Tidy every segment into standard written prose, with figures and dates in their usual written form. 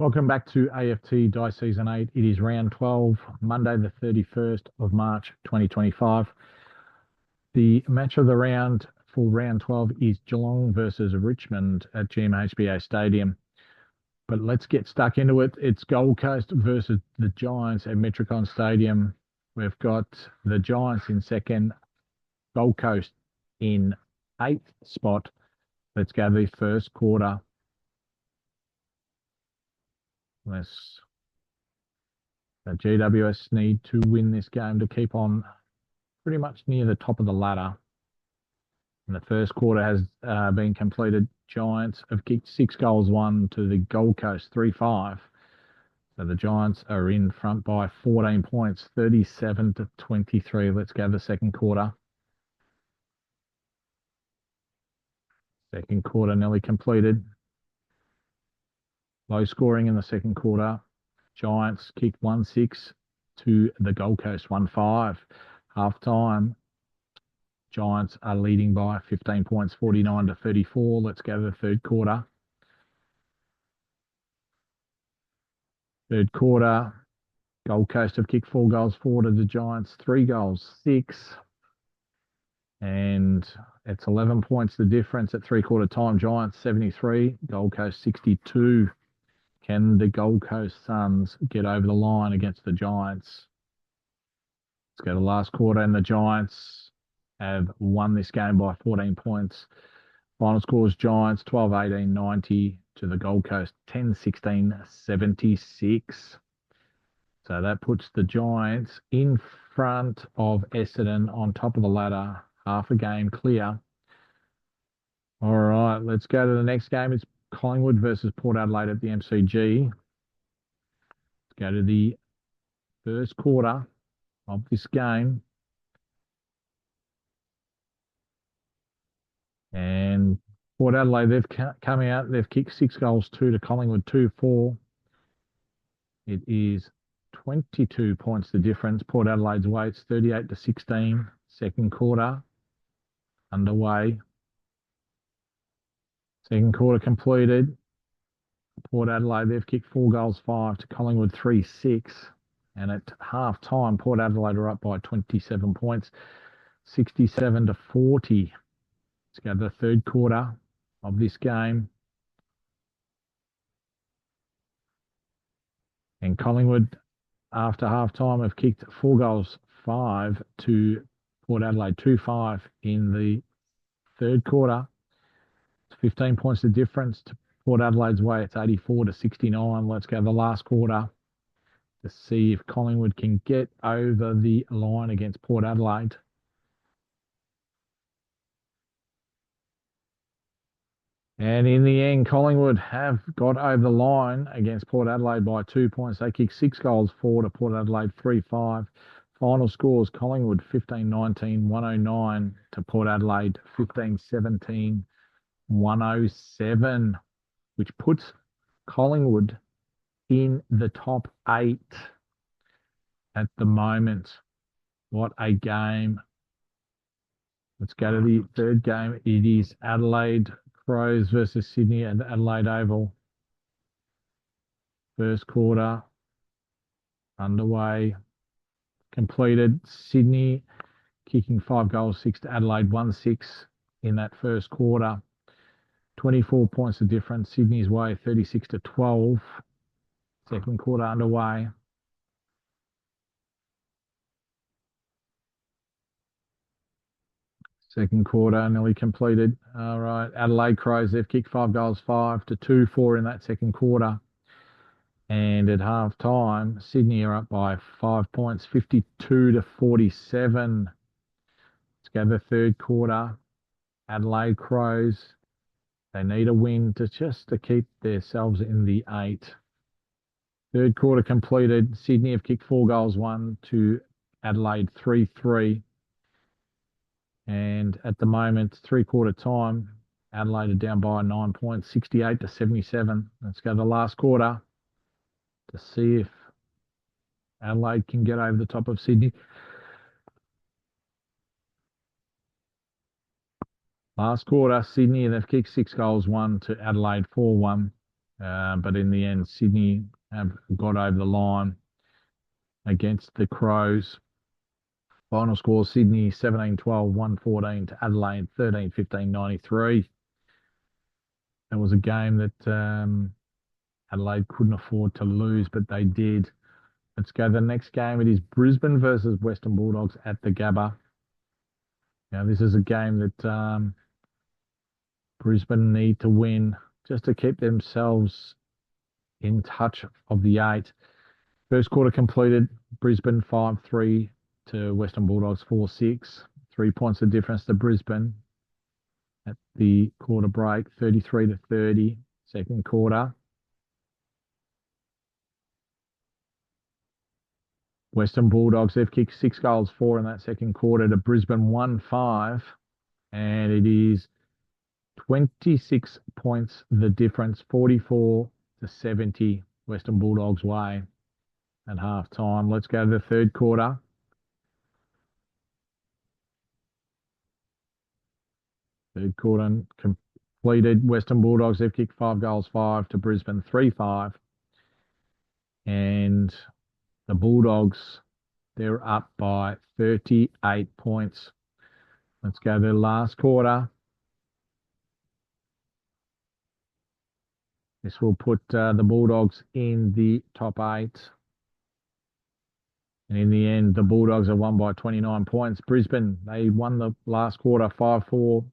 Welcome back to AFT Die Season 8. It is round 12, Monday the 31st of March 2025. The match of the round for round 12 is Geelong versus Richmond at GMHBA Stadium. But let's get stuck into it. It's Gold Coast versus the Giants at Metricon Stadium. We've got the Giants in second, Gold Coast in 8th spot. Let's go to the first quarter. The GWS need to win this game to keep on pretty much near the top of the ladder. And the first quarter has been completed. Giants have kicked 6 goals, 1 to the Gold Coast, 3-5. So the Giants are in front by 14 points, 37-23. Let's go to the second quarter. Second quarter nearly completed. Low scoring in the second quarter. Giants kicked 1-6 to the Gold Coast, 1-5. Half time, Giants are leading by 15 points, 49-34. Let's go to the third quarter. Third quarter, Gold Coast have kicked 4 goals, 4 to the Giants, 3 goals, 6. And it's 11 points the difference at three-quarter time. Giants 73, Gold Coast 62. Can the Gold Coast Suns get over the line against the Giants? Let's go to the last quarter, and the Giants have won this game by 14 points. Final scores: Giants 12-18, 90 to the Gold Coast 10-16, 76. So that puts the Giants in front of Essendon on top of the ladder, half a game clear. All right, let's go to the next game. It's Collingwood versus Port Adelaide at the MCG. Let's go to the first quarter of this game. And Port Adelaide, they've come out, they've kicked 6 goals, 2 to Collingwood, 2-4. It is 22 points the difference. Port Adelaide's weights 38-16. Second quarter underway. Second quarter completed. Port Adelaide, they've kicked 4 goals, 5 to Collingwood, 3-6. And at half time, Port Adelaide are up by 27 points, 67-40. Let's go to the third quarter of this game. And Collingwood, after half time, have kicked 4 goals, 5 to Port Adelaide, 2-5 in the third quarter. 15 points the difference to Port Adelaide's way. It's 84-69. Let's go to the last quarter to see if Collingwood can get over the line against Port Adelaide. And in the end, Collingwood have got over the line against Port Adelaide by 2 points. They kicked 6 goals, 4 to Port Adelaide, 3-5. Final scores: Collingwood 15-19, 109 to Port Adelaide, 15-17. 107, which puts Collingwood in the top 8 at the moment. What a game. Let's go to the third game. It is Adelaide Crows versus Sydney at Adelaide Oval. First quarter underway, completed. Sydney kicking 5 goals, 6 to Adelaide, 1-6 in that first quarter. 24 points the difference. Sydney's way 36-12. Second quarter underway. Second quarter nearly completed. All right, Adelaide Crows, they've kicked 5 goals, 5 to 2-4 in that second quarter. And at half time, Sydney are up by 5 points, 52-47. Let's go to the third quarter. Adelaide Crows, they need a win to keep themselves in the 8. Third quarter completed. Sydney have kicked 4 goals, 1 to Adelaide, 3-3. And at the moment, three-quarter time, Adelaide are down by 9 points, 68-77. Let's go to the last quarter to see if Adelaide can get over the top of Sydney. Last quarter, Sydney, they've kicked 6 goals, 1 to Adelaide, 4-1. But in the end, Sydney have got over the line against the Crows. Final score, Sydney 17-12, 114 to Adelaide 13-15, 93. That was a game that Adelaide couldn't afford to lose, but they did. Let's go to the next game. It is Brisbane versus Western Bulldogs at the Gabba. Now, this is a game that Brisbane need to win just to keep themselves in touch of the 8. First quarter completed, Brisbane 5-3 to Western Bulldogs 4-6. 3 points of difference to Brisbane at the quarter break, 33-30. Second quarter. Western Bulldogs, they've kicked 6 goals, 4 in that second quarter to Brisbane 1-5. And it is 26 points the difference, 44-70 Western Bulldogs way at half time. Let's go to the third quarter. Third quarter completed. Western Bulldogs, they've kicked 5 goals, 5 to Brisbane 3-5. And the Bulldogs, they're up by 38 points. Let's go to the last quarter. This will put the Bulldogs in the top 8. And in the end, the Bulldogs are won by 29 points. Brisbane, they won the last quarter 5-4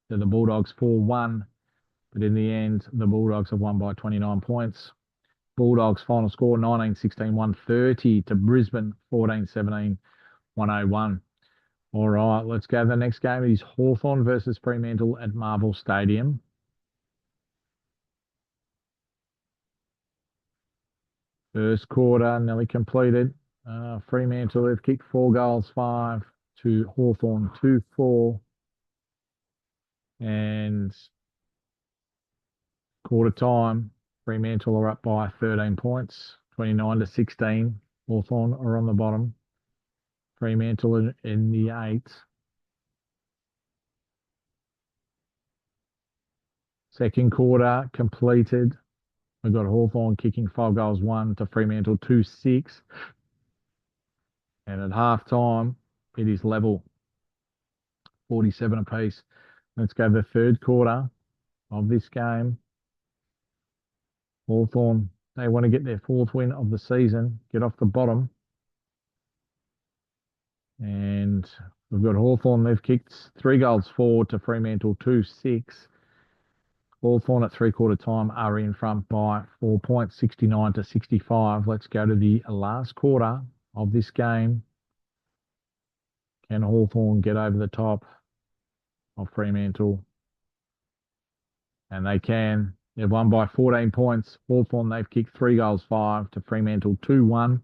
to the Bulldogs 4-1. But in the end, the Bulldogs have won by 29 points. Bulldogs final score 19-16, 130 to Brisbane 14-17, 101. All right, let's go to the next game. It is Hawthorn versus Fremantle at Marvel Stadium. First quarter nearly completed. Fremantle have kicked 4 goals, 5 to Hawthorn 2-4. And quarter time, Fremantle are up by 13 points, 29-16. Hawthorn are on the bottom. Fremantle in the 8. Second quarter completed. We've got Hawthorn kicking 5 goals, 1 to Fremantle 2-6. And at half time, it is level, 47 apiece. Let's go to the third quarter of this game. Hawthorn, they want to get their 4th win of the season, get off the bottom. And we've got Hawthorn, they've kicked 3 goals, 4 to Fremantle 2-6. Hawthorn at 3-quarter time are in front by 4 points, 69-65. Let's go to the last quarter of this game. Can Hawthorn get over the top of Fremantle? And they can. They've won by 14 points. Hawthorn, they've kicked 3 goals, 5 to Fremantle 2-1.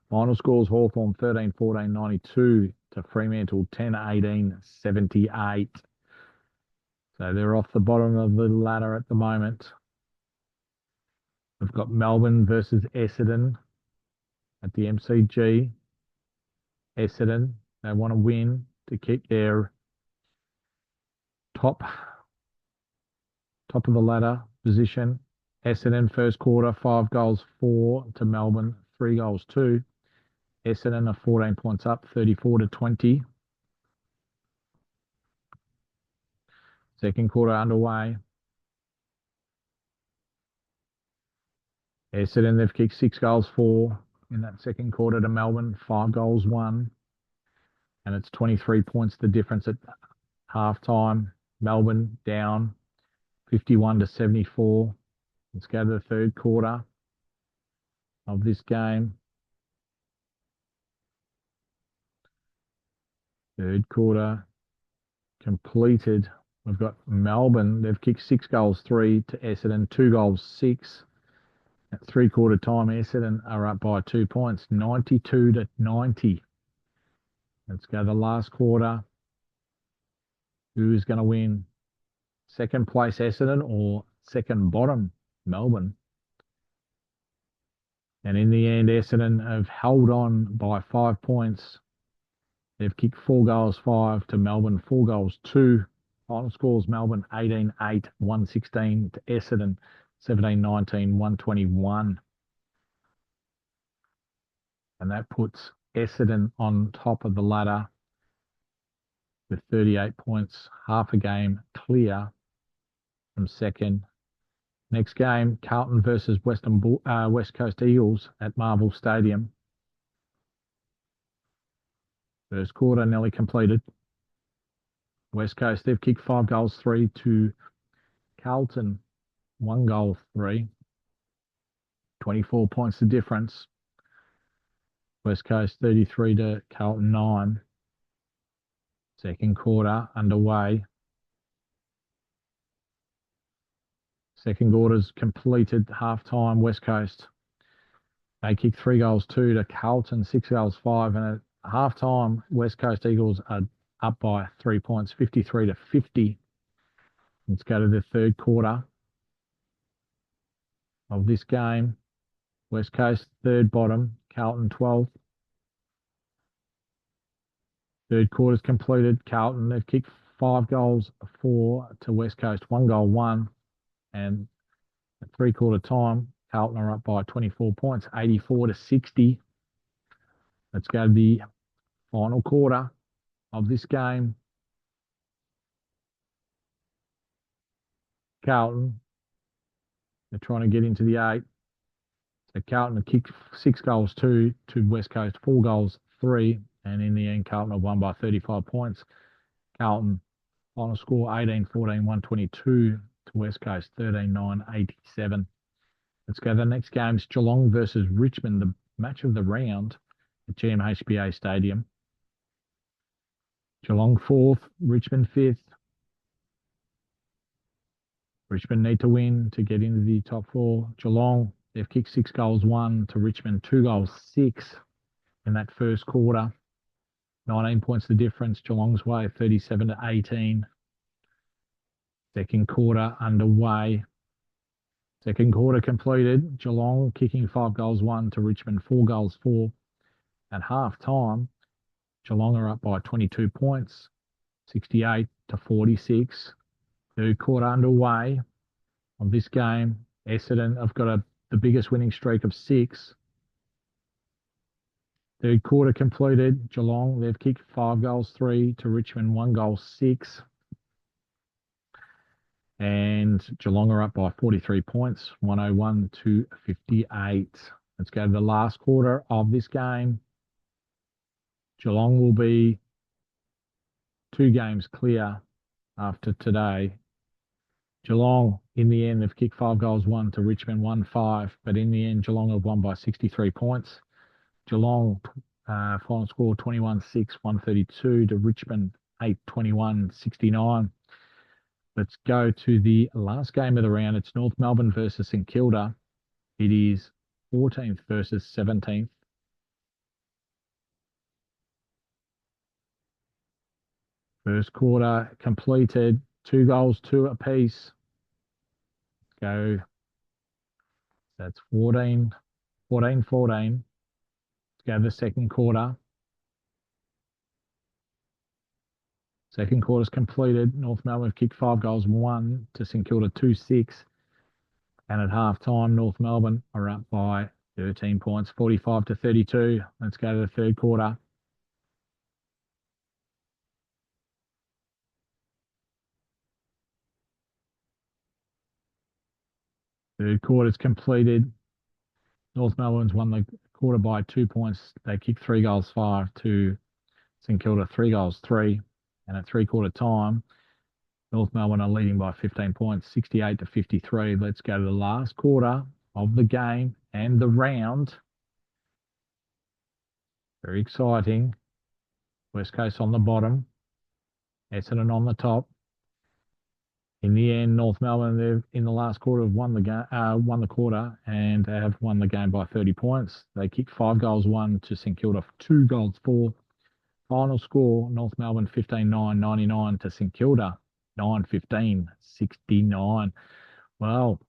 Final scores, Hawthorn 13-14, 92 to Fremantle 10-18, 78. So they're off the bottom of the ladder at the moment. We've got Melbourne versus Essendon at the MCG. Essendon, they want to win to keep their top of the ladder position. Essendon first quarter, 5 goals, 4 to Melbourne, 3 goals, 2. Essendon are 14 points up, 34-20. Second quarter underway. Essendon, they've kicked 6 goals, 4 in that second quarter to Melbourne, 5 goals, 1. And it's 23 points the difference at half time. Melbourne down 51-74. Let's go to the third quarter of this game. Third quarter completed. We've got Melbourne. They've kicked 6 goals, 3 to Essendon, 2 goals, 6. At 3-quarter time, Essendon are up by 2 points, 92-90. Let's go to the last quarter. Who's going to win? Second place Essendon or second bottom Melbourne? And in the end, Essendon have held on by 5 points. They've kicked 4 goals, 5 to Melbourne, 4 goals, 2. Final scores, Melbourne 18-8, 116 to Essendon 17-19, 121. And that puts Essendon on top of the ladder with 38 points, half a game clear from second. Next game, Carlton versus West Coast Eagles at Marvel Stadium. First quarter nearly completed. West Coast, they've kicked 5 goals, 3 to Carlton, 1 goal, 3. 24 points the difference. West Coast 33 to Carlton 9. Second quarter underway. Second quarter's completed, half-time. West Coast, they kick 3 goals, 2 to Carlton, 6 goals, 5. And at half-time, West Coast Eagles are up by 3 points, 53 to 50. Let's go to the third quarter of this game. West Coast, third bottom, Carlton 12th. Third quarter's completed. Carlton, they've kicked 5 goals, 4 to West Coast, 1 goal, 1. And at three-quarter time, Carlton are up by 24 points, 84 to 60. Let's go to the final quarter of this game. Carlton, they're trying to get into the 8. So Carlton have kicked 6 goals, 2 to West Coast, 4 goals, 3. And in the end, Carlton have won by 35 points. Carlton, final score 18-14, 122 to West Coast, 13-9, 87. Let's go to the next game. It's Geelong versus Richmond, the match of the round at GMHBA Stadium. Geelong 4th, Richmond 5th. Richmond need to win to get into the top 4. Geelong, they've kicked 6 goals, 1 to Richmond, 2 goals, 6 in that first quarter. 19 points the difference, Geelong's way, 37 to 18. Second quarter underway. Second quarter completed. Geelong kicking 5 goals, 1 to Richmond, 4 goals, 4. At half time, Geelong are up by 22 points, 68 to 46. Third quarter underway of this game. Essendon have got the biggest winning streak of 6. Third quarter completed. Geelong, they've kicked 5 goals, 3 to Richmond, 1 goal, 6. And Geelong are up by 43 points, 101 to 58. Let's go to the last quarter of this game. Geelong will be 2 games clear after today. Geelong, in the end, have kicked 5 goals, 1 to Richmond, 1-5. But in the end, Geelong have won by 63 points. Geelong, final score 21-6, 132 to Richmond, 8-21, 69. Let's go to the last game of the round. It's North Melbourne versus St Kilda. It is 14th versus 17th. First quarter completed. 2 goals, 2 apiece. Go. That's 14. Let's go to the second quarter. Second quarter's completed. North Melbourne have kicked 5 goals, 1 to St Kilda, 2-6. And at half time, North Melbourne are up by 13 points, 45 to 32. Let's go to the third quarter. Third quarter's completed. North Melbourne's won the quarter by 2 points. They kicked 3 goals, 5 to St Kilda, 3 goals, 3. And at three-quarter time, North Melbourne are leading by 15 points, 68 to 53. Let's go to the last quarter of the game and the round. Very exciting. West Coast on the bottom. Essendon on the top. In the end, North Melbourne, they've in the last quarter have won the quarter and have won the game by 30 points. They kicked 5 goals, 1 to St Kilda, 2 goals, 4. Final score, North Melbourne 15-9, 99 to St Kilda, 9-15, 69. Well,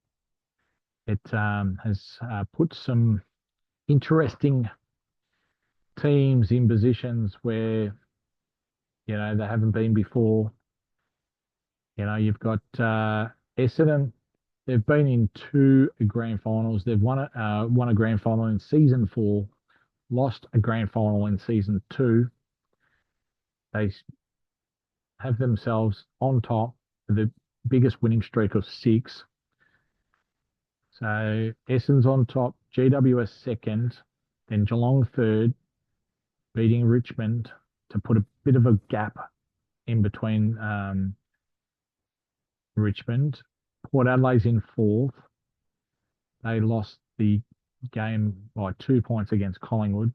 it has put some interesting teams in positions where, they haven't been before. You've got Essendon They've been in two grand finals. They've won a grand final in season 4, lost a grand final in season 2. They have themselves on top with the biggest winning streak of 6. So Essendon's on top, GWS second, then Geelong third, beating Richmond to put a bit of a gap in between Richmond. Port Adelaide's in 4th. They lost the game by 2 points against Collingwood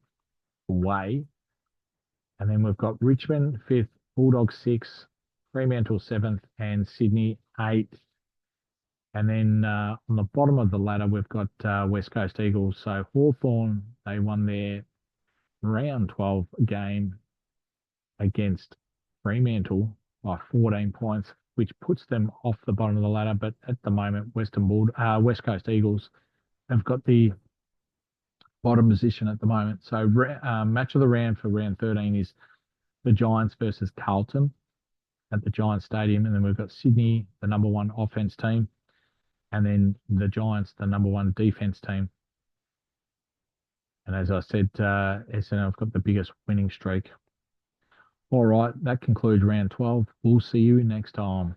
away. And then we've got Richmond 5th, Bulldogs 6th, Fremantle 7th, and Sydney 8th. And then on the bottom of the ladder, we've got West Coast Eagles. So Hawthorn, they won their round 12 game against Fremantle by 14 points, which puts them off the bottom of the ladder. But at the moment, West Coast Eagles have got the bottom position at the moment. So match of the round for round 13 is the Giants versus Carlton at the Giants Stadium. And then we've got Sydney, the number 1 offense team, and then the Giants, the number 1 defense team. And as I said, Essendon have got the biggest winning streak. All right, that concludes round 12. We'll see you next time.